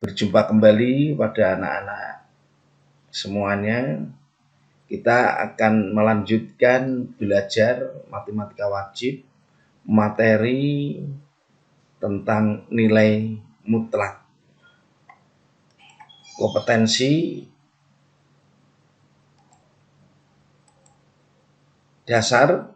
Berjumpa kembali pada anak-anak semuanya. Kita akan melanjutkan belajar matematika wajib, materi tentang nilai mutlak. Kompetensi dasar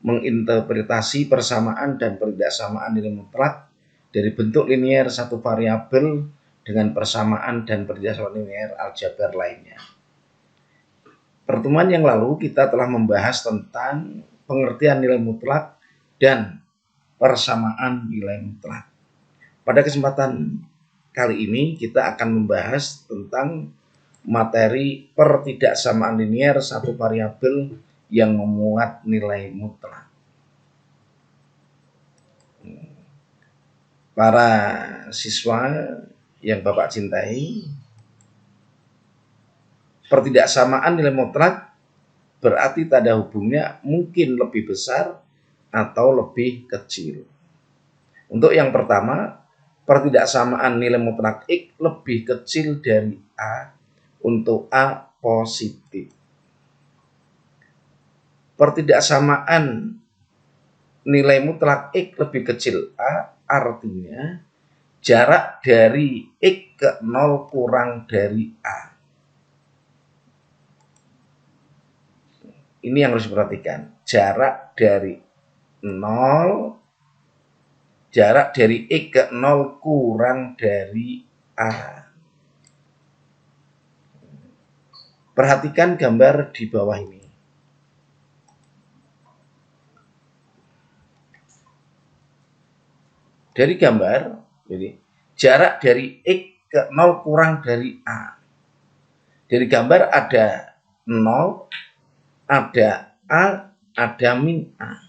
menginterpretasi persamaan dan pertidaksamaan nilai mutlak dari bentuk linier satu variabel dengan persamaan dan pertidaksamaan linier aljabar lainnya. Pertemuan yang lalu kita telah membahas tentang pengertian nilai mutlak dan persamaan nilai mutlak. Pada kesempatan kali ini kita akan membahas tentang materi pertidaksamaan linier satu variabel yang memuat nilai mutlak. Para siswa yang Bapak cintai, pertidaksamaan nilai mutlak berarti tanda hubungnya mungkin lebih besar atau lebih kecil. Untuk yang pertama, pertidaksamaan nilai mutlak X lebih kecil dari A untuk A positif. Pertidaksamaan nilai mutlak X lebih kecil A artinya jarak dari X ke 0 kurang dari A. Ini yang harus diperhatikan. Jarak dari X ke 0 kurang dari A. Perhatikan gambar di bawah ini. Dari gambar, jadi jarak dari X ke 0 kurang dari A. Dari gambar ada 0, ada A, ada min A.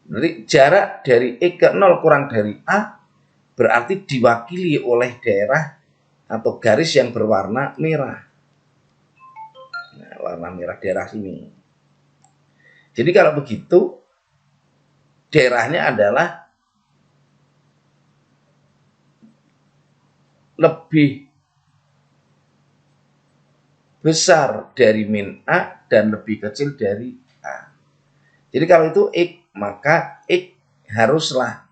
Jadi jarak dari X ke 0 kurang dari A berarti diwakili oleh daerah atau garis yang berwarna merah. Nah, warna merah daerah sini. Jadi kalau begitu, daerahnya adalah lebih besar dari min A dan lebih kecil dari A. Jadi kalau itu X, maka X haruslah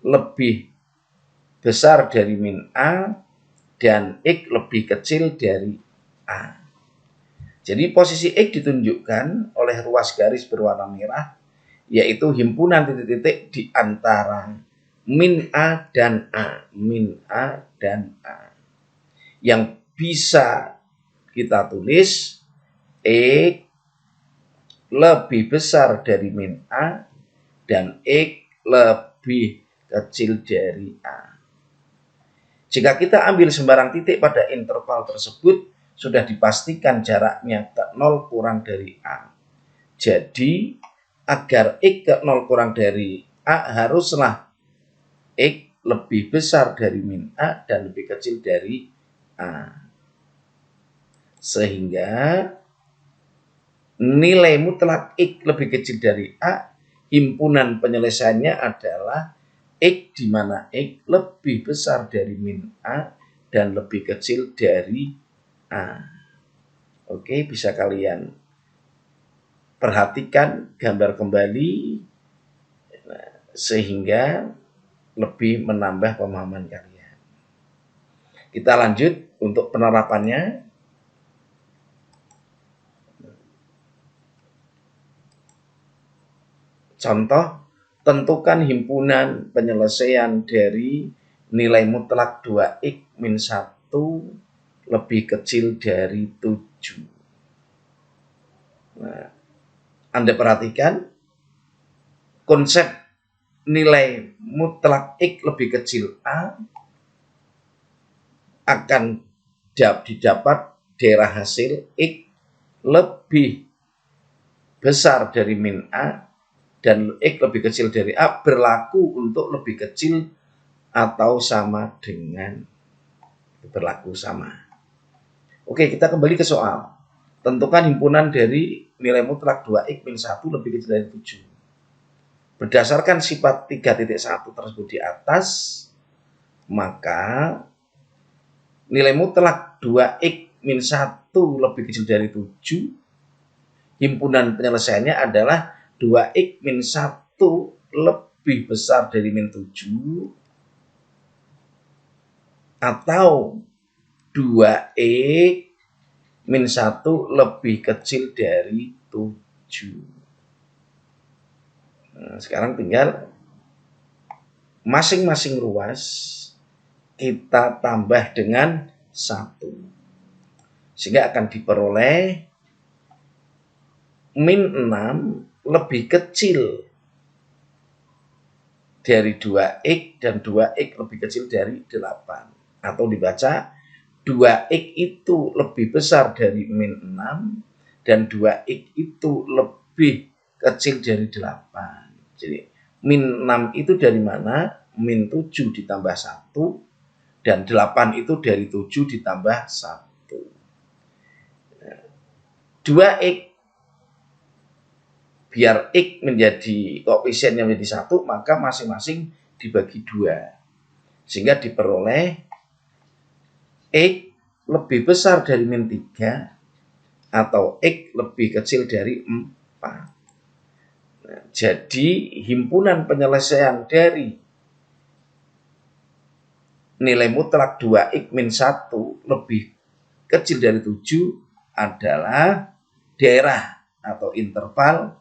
lebih besar dari min A dan X lebih kecil dari A. Jadi posisi X ditunjukkan oleh ruas garis berwarna merah, yaitu himpunan titik-titik di antara min A dan A. Min A dan A. Yang bisa kita tulis X lebih besar dari min A dan X lebih kecil dari A. Jika kita ambil sembarang titik pada interval tersebut, sudah dipastikan jaraknya ke 0 kurang dari A. Jadi, agar X ke 0 kurang dari A, haruslah X lebih besar dari min A dan lebih kecil dari A. Sehingga nilai mutlak X lebih kecil dari A, himpunan penyelesaiannya adalah X di mana X lebih besar dari min A dan lebih kecil dari A. Oke, bisa kalian perhatikan gambar kembali sehingga lebih menambah pemahaman kalian. Kita lanjut untuk penerapannya. Contoh, tentukan himpunan penyelesaian dari nilai mutlak 2x min 1 lebih kecil dari 7. Nah, Anda perhatikan konsep nilai mutlak X lebih kecil A akan didapat daerah hasil X lebih besar dari min A dan X lebih kecil dari A berlaku untuk lebih kecil atau sama dengan berlaku sama. Oke, kita kembali ke soal. Tentukan himpunan dari nilai mutlak 2x min 1 lebih kecil dari 7. Berdasarkan sifat 3.1 tersebut di atas, maka nilai mutlak 2x min 1 lebih kecil dari 7, himpunan penyelesaiannya adalah 2x min 1 lebih besar dari min 7, atau 2x min 1 lebih kecil dari 7. Nah, sekarang tinggal masing-masing ruas kita tambah dengan 1. Sehingga akan diperoleh min 6 lebih kecil dari 2x dan 2x lebih kecil dari 8. Atau dibaca 2x itu lebih besar dari min 6 dan 2x itu lebih kecil dari 8. Jadi min 6 itu dari mana? Min 7 ditambah 1 dan 8 itu dari 7 ditambah 1. 2x, biar x menjadi koefisiennya menjadi 1, maka masing-masing dibagi 2. Sehingga diperoleh x lebih besar dari min 3 atau x lebih kecil dari 4. Nah, jadi himpunan penyelesaian dari nilai mutlak 2x min 1 lebih kecil dari 7 adalah daerah atau interval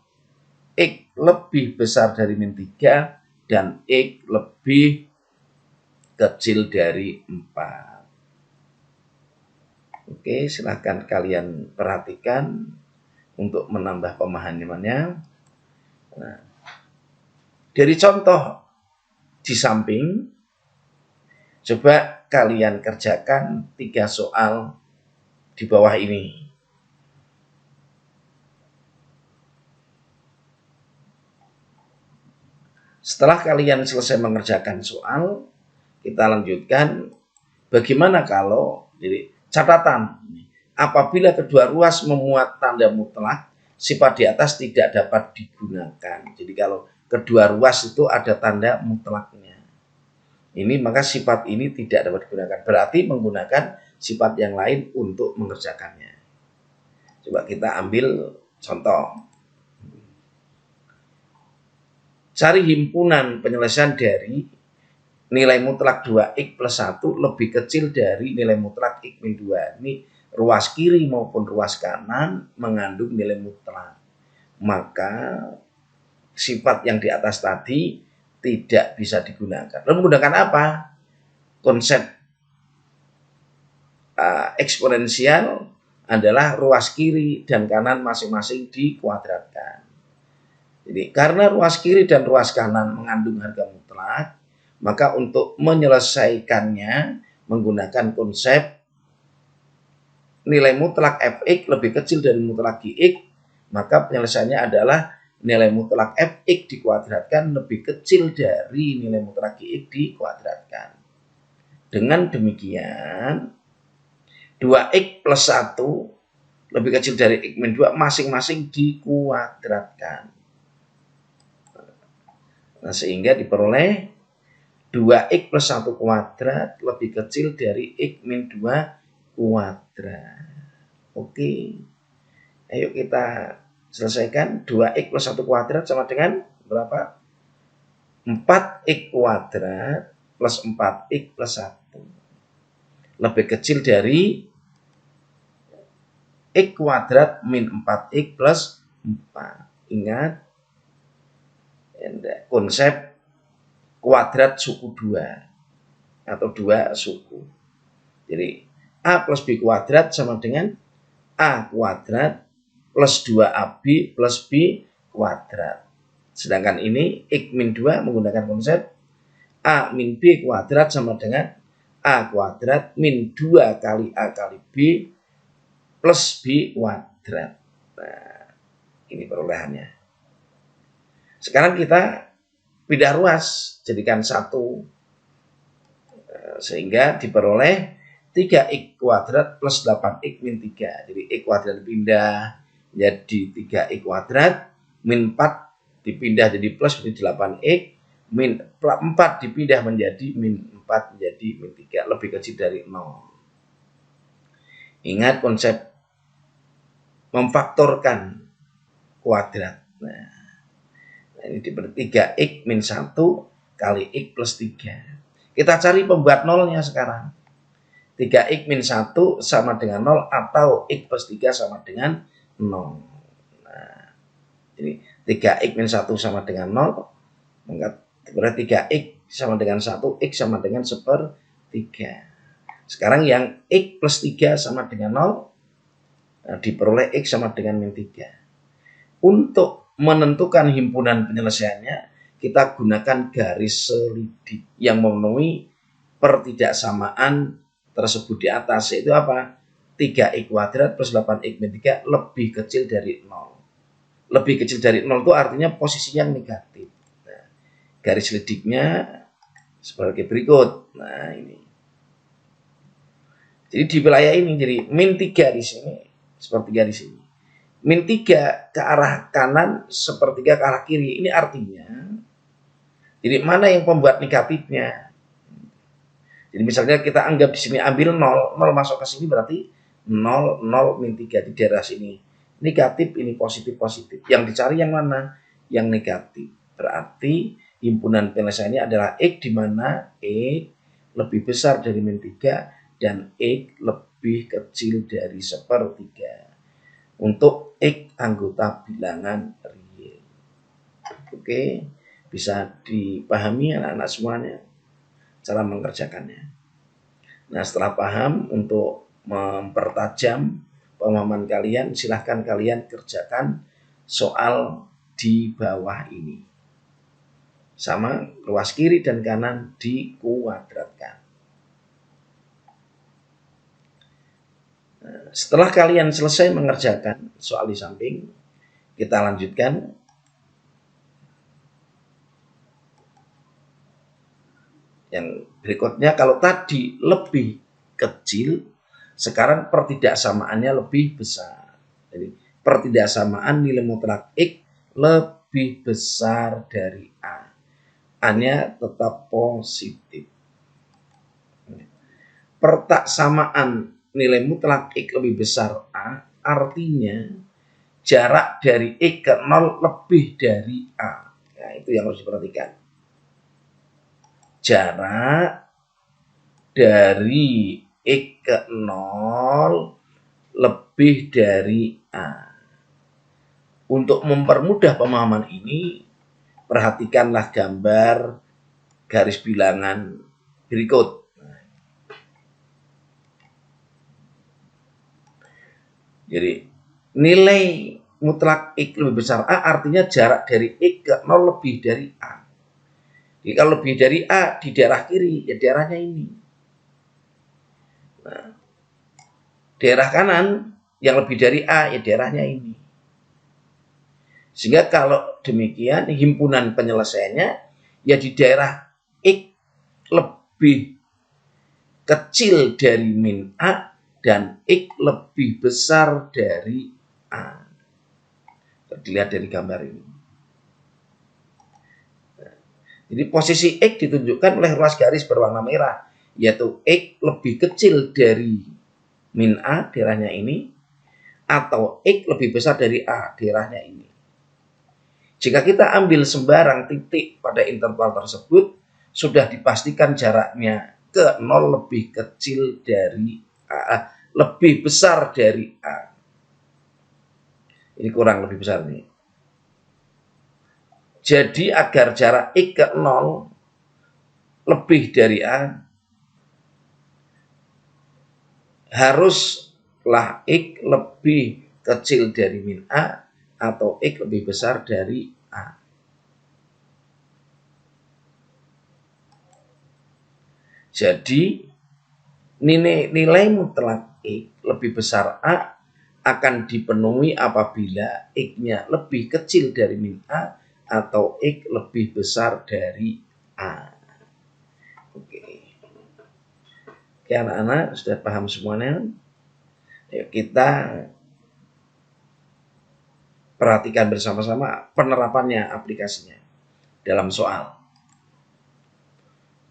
x lebih besar dari min 3 dan x lebih kecil dari 4. Oke, silahkan kalian perhatikan untuk menambah pemahamannya. Nah, dari contoh di samping, coba kalian kerjakan 3 soal di bawah ini. Setelah kalian selesai mengerjakan soal, kita lanjutkan bagaimana kalau, jadi catatan, apabila kedua ruas memuat tanda mutlak, sifat di atas tidak dapat digunakan. Jadi kalau kedua ruas itu ada tanda mutlaknya, ini maka sifat ini tidak dapat digunakan. Berarti menggunakan sifat yang lain untuk mengerjakannya. Coba kita ambil contoh. Cari himpunan penyelesaian dari nilai mutlak 2x plus 1 lebih kecil dari nilai mutlak x min 2. Ini ruas kiri maupun ruas kanan mengandung nilai mutlak. Maka sifat yang di atas tadi tidak bisa digunakan. Lalu menggunakan apa? Konsep eksponensial adalah ruas kiri dan kanan masing-masing dikuadratkan. Jadi karena ruas kiri dan ruas kanan mengandung harga mutlak, maka untuk menyelesaikannya menggunakan konsep nilai mutlak fx lebih kecil dari mutlak gx, maka penyelesaiannya adalah nilai mutlak fx dikuadratkan lebih kecil dari nilai mutlak gx dikuadratkan. Dengan demikian 2x plus 1 lebih kecil dari x min 2 masing-masing dikuadratkan. Nah, sehingga diperoleh 2x plus 1 kuadrat lebih kecil dari x min 2 kuadrat. Oke. Ayo kita selesaikan. 2x plus 1 kuadrat sama dengan berapa? 4x kuadrat plus 4x plus 1. Lebih kecil dari x kuadrat min 4x plus 4. Ingat konsep kuadrat suku 2 atau 2 suku. Jadi A plus B kuadrat sama dengan A kuadrat plus 2AB plus B kuadrat. Sedangkan ini X min 2 menggunakan konsep A min B kuadrat sama dengan A kuadrat min 2 kali A kali B plus B kuadrat. Nah, ini perolehannya. Sekarang kita pindah ruas, jadikan 1. Sehingga diperoleh 3x kuadrat plus 8x min 3. Jadi x kuadrat dipindah jadi 3x kuadrat min 4 dipindah jadi plus jadi 8x min 4 dipindah menjadi min 4 menjadi min 3 lebih kecil dari 0. Ingat konsep memfaktorkan kuadrat. Nah, ini diberi 3x min 1 kali x plus 3. Kita cari pembuat nolnya sekarang. 3x min 1 sama dengan 0 atau x plus 3 sama dengan 0. Nah, jadi 3x min 1 sama dengan 0, maka berarti 3x sama dengan 1, x sama dengan 1/3. Sekarang yang x plus 3 sama dengan 0, diperoleh x sama dengan min 3. Untuk menentukan himpunan penyelesaiannya, kita gunakan garis selidik yang memenuhi pertidaksamaan tersebut di atas, yaitu apa? 3x kuadrat plus 8x min 3 lebih kecil dari 0. Lebih kecil dari 0 itu artinya posisinya negatif. Nah, garis selidiknya sebagai berikut. Nah, ini. Jadi di wilayah ini, jadi min 3 di sini, sepertiga di sini. Min 3 ke arah kanan, sepertiga ke arah kiri. Ini artinya, jadi mana yang pembuat negatifnya? Jadi misalnya kita anggap di sini ambil 0, 0 masuk ke sini berarti 0, 0, min 3 di daerah sini. Negatif, ini positif, positif. Yang dicari yang mana? Yang negatif. Berarti himpunan penyelesaiannya adalah X, di mana X lebih besar dari min 3 dan X lebih kecil dari 1/3. Untuk X anggota bilangan real. Oke, bisa dipahami anak-anak semuanya cara mengerjakannya. Nah, setelah paham, untuk mempertajam pemahaman kalian, silahkan kalian kerjakan soal di bawah ini. Sama, ruas kiri dan kanan dikuadratkan. Nah, setelah kalian selesai mengerjakan soal di samping, kita lanjutkan. Yang berikutnya, kalau tadi lebih kecil, sekarang pertidaksamaannya lebih besar. Jadi pertidaksamaan nilai mutlak X lebih besar dari A. A-nya tetap positif. Pertaksamaan nilai mutlak X lebih besar A, artinya jarak dari X ke 0 lebih dari A. Nah, itu yang harus diperhatikan. Jarak dari X ke 0 lebih dari A. Untuk mempermudah pemahaman ini, perhatikanlah gambar garis bilangan berikut. Jadi nilai mutlak X lebih besar A artinya jarak dari X ke 0 lebih dari A. Jadi kalau lebih dari A di daerah kiri, ya daerahnya ini. Nah, daerah kanan yang lebih dari A, ya daerahnya ini. Sehingga kalau demikian, himpunan penyelesaiannya ya di daerah X lebih kecil dari min A dan X lebih besar dari A. Dilihat dari gambar ini. Jadi posisi X ditunjukkan oleh ruas garis berwarna merah, yaitu X lebih kecil dari min A, daerahnya ini, atau X lebih besar dari A, daerahnya ini. Jika kita ambil sembarang titik pada interval tersebut, sudah dipastikan jaraknya ke 0 lebih kecil dari A, lebih besar dari A. Ini kurang lebih besar nih. Jadi agar jarak X ke 0 lebih dari A, haruslah X lebih kecil dari min A atau X lebih besar dari A. Jadi nilai mutlak X lebih besar A akan dipenuhi apabila X-nya lebih kecil dari min A atau X lebih besar dari A. Oke. Oke, anak-anak sudah paham semuanya? Yuk kita perhatikan bersama-sama penerapannya, aplikasinya dalam soal.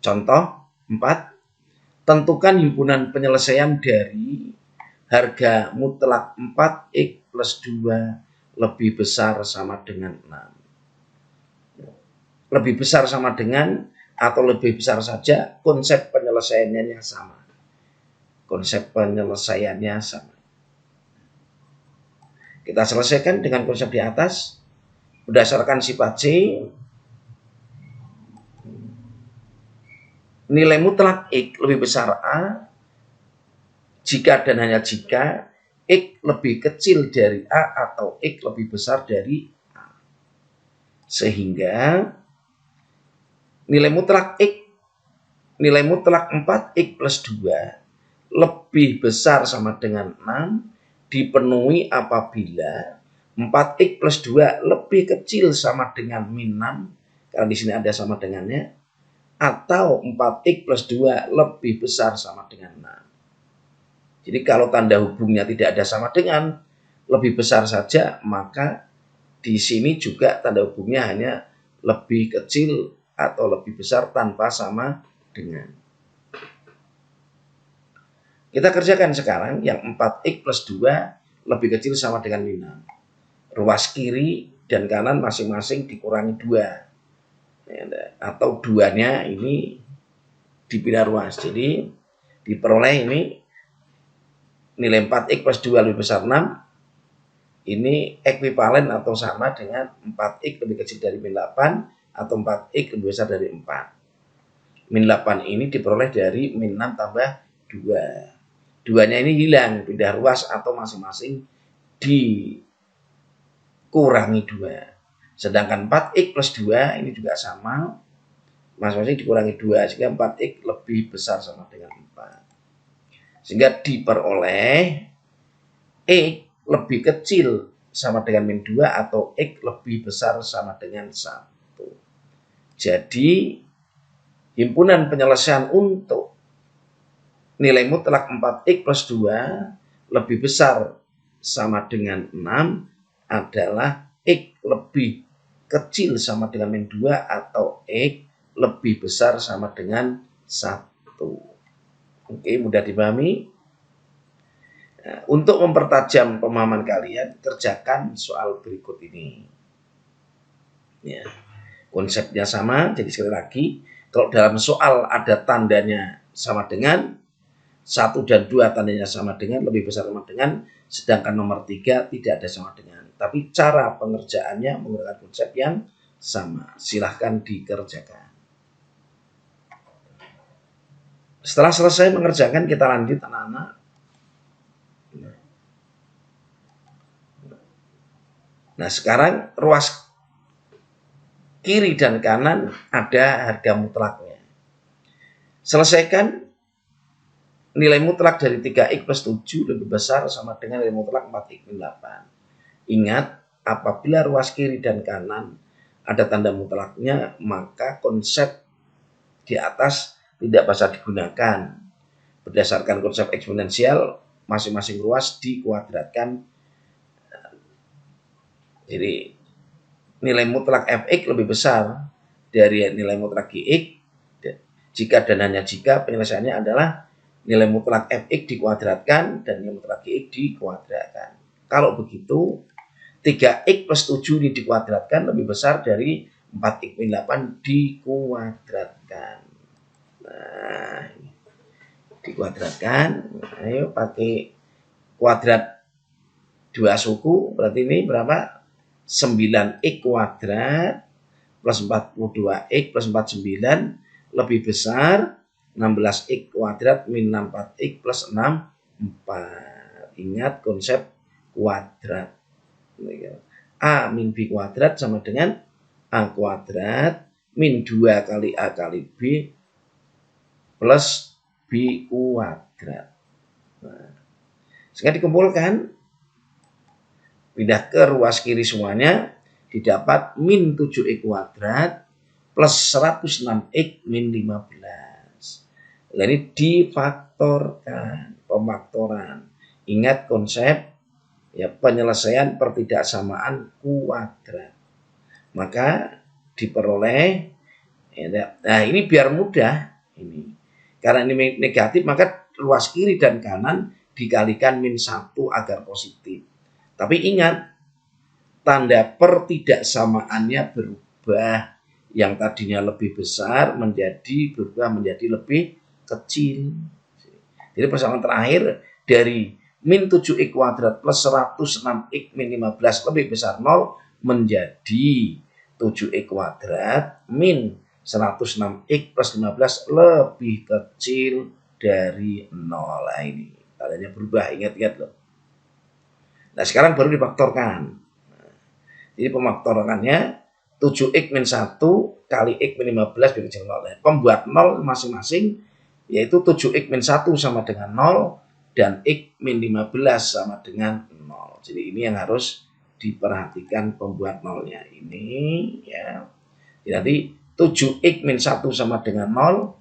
Contoh 4. Tentukan himpunan penyelesaian dari harga mutlak 4x plus 2 lebih besar sama dengan 6. Lebih besar sama dengan atau lebih besar saja, konsep penyelesaiannya sama. Konsep penyelesaiannya sama. Kita selesaikan dengan konsep di atas. Berdasarkan sifat C, nilai mutlak X lebih besar A jika dan hanya jika X lebih kecil dari A atau X lebih besar dari A. Sehingga nilai mutlak X, nilai mutlak 4X plus 2 lebih besar sama dengan 6 dipenuhi apabila 4X plus 2 lebih kecil sama dengan min 6, karena di sini ada sama dengannya, atau 4X plus 2 lebih besar sama dengan 6. Jadi kalau tanda hubungnya tidak ada sama dengan, lebih besar saja, maka di sini juga tanda hubungnya hanya lebih kecil atau lebih besar tanpa sama dengan. Kita kerjakan sekarang yang 4X plus 2 lebih kecil sama dengan min 6. Ruas kiri dan kanan masing-masing dikurangi 2. Atau 2-nya ini dipindah ruas. Jadi diperoleh ini nilai 4X plus 2 lebih besar 6. Ini ekuivalen atau sama dengan 4X lebih kecil dari min 8 atau 4X lebih besar dari 4. Min 8 ini diperoleh dari min 6 tambah 2. 2-nya ini hilang, pindah ruas atau masing-masing dikurangi 2. Sedangkan 4X plus 2 ini juga sama, masing-masing dikurangi 2, sehingga 4X lebih besar sama dengan 4. Sehingga diperoleh X lebih kecil sama dengan min 2 atau X lebih besar sama dengan 1. Jadi himpunan penyelesaian untuk nilai mutlak 4X plus 2 lebih besar sama dengan 6 adalah X lebih kecil sama dengan min 2 atau X lebih besar sama dengan 1. Oke, mudah dipahami. Nah, untuk mempertajam pemahaman kalian, kerjakan soal berikut ini. Ya, konsepnya sama, jadi sekali lagi, kalau dalam soal ada tandanya sama dengan, 1 dan 2 tandanya sama dengan, lebih besar sama dengan, sedangkan nomor 3 tidak ada sama dengan. Tapi cara pengerjaannya menggunakan konsep yang sama. Silahkan dikerjakan. Setelah selesai mengerjakan, kita lanjut anak-anak. Nah, sekarang ruas kiri dan kanan ada harga mutlaknya. Selesaikan nilai mutlak dari 3X plus 7 lebih besar sama dengan nilai mutlak 4X min 8. Ingat, apabila ruas kiri dan kanan ada tanda mutlaknya, maka konsep di atas tidak bisa digunakan. Berdasarkan konsep eksponensial, masing-masing ruas dikuadratkan. Jadi nilai mutlak fx lebih besar dari nilai mutlak gx jika dan hanya jika penyelesaiannya adalah nilai mutlak fx dikuadratkan dan nilai mutlak gx dikuadratkan. Kalau begitu 3x plus 7 ini dikuadratkan lebih besar dari 4x min 8 dikuadratkan. Nah, dikuadratkan. Ayo pakai kuadrat 2 suku, berarti ini berapa? 9x kuadrat plus 42x plus 49 lebih besar 16x kuadrat min 64x plus 64. Ingat konsep kuadrat. A min B kuadrat sama dengan A kuadrat min 2 kali A kali B plus B kuadrat. Nah, sehingga dikumpulkan, pindah ke ruas kiri semuanya, didapat min 7x kuadrat plus 106x min 15. Nah, ini difaktorkan, pemfaktoran. Ingat konsep ya penyelesaian pertidaksamaan kuadrat. Maka diperoleh, ya, nah ini biar mudah, Ini. Karena ini negatif, maka ruas kiri dan kanan dikalikan -1 agar positif. Tapi ingat, tanda pertidaksamaannya berubah. Yang tadinya lebih besar berubah menjadi lebih kecil. Jadi persamaan terakhir dari -7x kuadrat plus 106x min 15 lebih besar 0 menjadi 7x kuadrat min 106x plus 15 lebih kecil dari 0. Nah, ini tandanya berubah, ingat-ingat loh. Nah, sekarang baru difaktorkan. Jadi pemaktorannya 7x min 1 kali x min 15 lebih kecil 0. Pembuat 0 masing-masing yaitu 7x min 1 sama dengan 0 dan x min 15 sama dengan 0. Jadi ini yang harus diperhatikan pembuat 0-nya ini ya. Jadi 7x min 1 sama dengan 0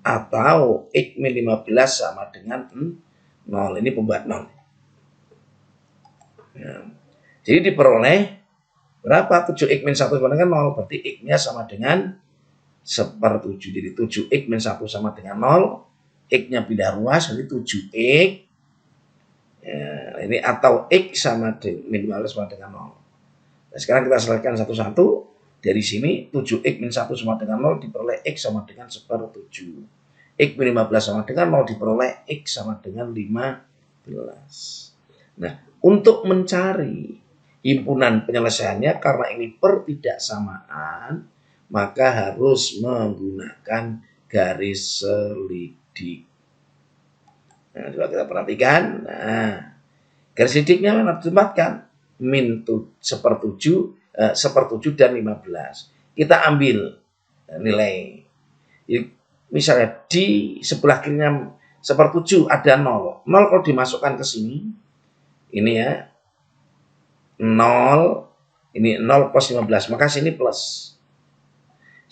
atau x min 15 sama dengan 0. Ini pembuat 0. Ya. Jadi diperoleh berapa? 7x min 1 sama dengan 0. Berarti x-nya sama dengan 1/7. Jadi 7x min 1 sama dengan 0. X-nya pindah ruas, jadi 7x. Ya, ini atau x sama dengan min 15 sama dengan 0. Nah, sekarang kita selesaikan satu-satu. Dari sini 7x min 1 sama dengan 0 diperoleh x sama dengan 1/7. X min 15 sama dengan 0 diperoleh x sama dengan 15. Nah, untuk mencari himpunan penyelesaiannya karena ini pertidaksamaan, maka harus menggunakan garis selidik. Nah, coba kita perhatikan. Nah, garis selidiknya mana ditempatkan? Min 1/7 dan 15. Kita ambil nilai. Misalnya di sebelah kirinya 1/7 ada 0. 0 kalau dimasukkan ke sini, ini ya, 0, ini 0 plus 15, maka sini plus.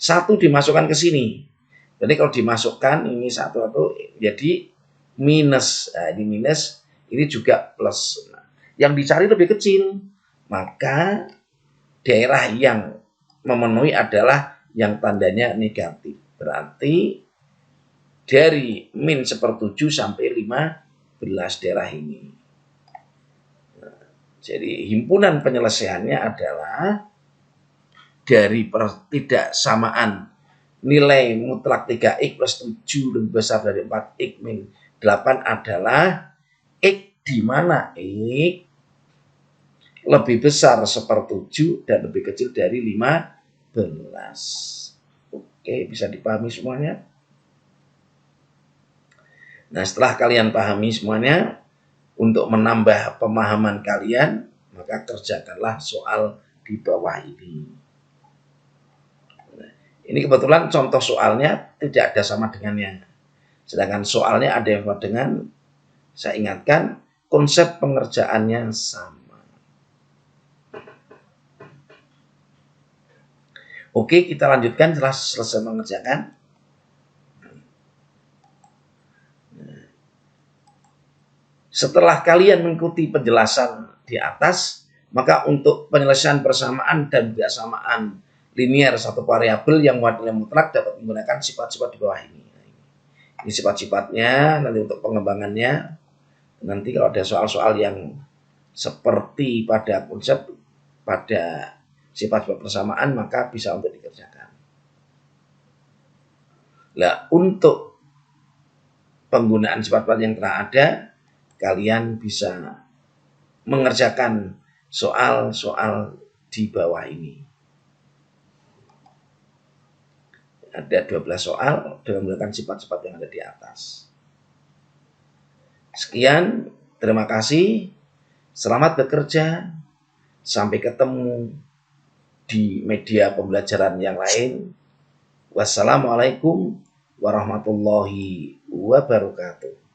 1 dimasukkan ke sini. Jadi kalau dimasukkan ini 1 jadi minus. Nah, ini minus, ini juga plus. Nah, yang dicari lebih kecil, maka daerah yang memenuhi adalah yang tandanya negatif. Berarti dari min 1/7 sampai 15 daerah ini. Nah, jadi himpunan penyelesaiannya adalah dari pertidaksamaan nilai mutlak 3x plus 7 lebih besar dari 4x min 8 adalah x di mana x lebih besar 1/7 dan lebih kecil dari 15. Oke, bisa dipahami semuanya? Nah, setelah kalian pahami semuanya, untuk menambah pemahaman kalian, maka kerjakanlah soal di bawah ini. Nah, ini kebetulan contoh soalnya tidak ada sama dengannya. Sedangkan soalnya ada yang sama dengan, saya ingatkan, konsep pengerjaannya sama. Oke, kita lanjutkan setelah selesai mengerjakan. Setelah kalian mengikuti penjelasan di atas, maka untuk penyelesaian persamaan dan ketidaksamaan linear satu variabel yang muadilnya mutlak dapat menggunakan sifat-sifat di bawah ini. Ini sifat-sifatnya, nanti untuk pengembangannya, nanti kalau ada soal-soal yang seperti pada konsep, pada sifat-sifat persamaan, maka bisa untuk dikerjakan. Nah, untuk penggunaan sifat-sifat yang telah ada, kalian bisa mengerjakan soal-soal di bawah ini. Ada 12 soal dengan menggunakan sifat-sifat yang ada di atas. Sekian, terima kasih. Selamat bekerja. Sampai ketemu di media pembelajaran yang lain. Wassalamualaikum warahmatullahi wabarakatuh.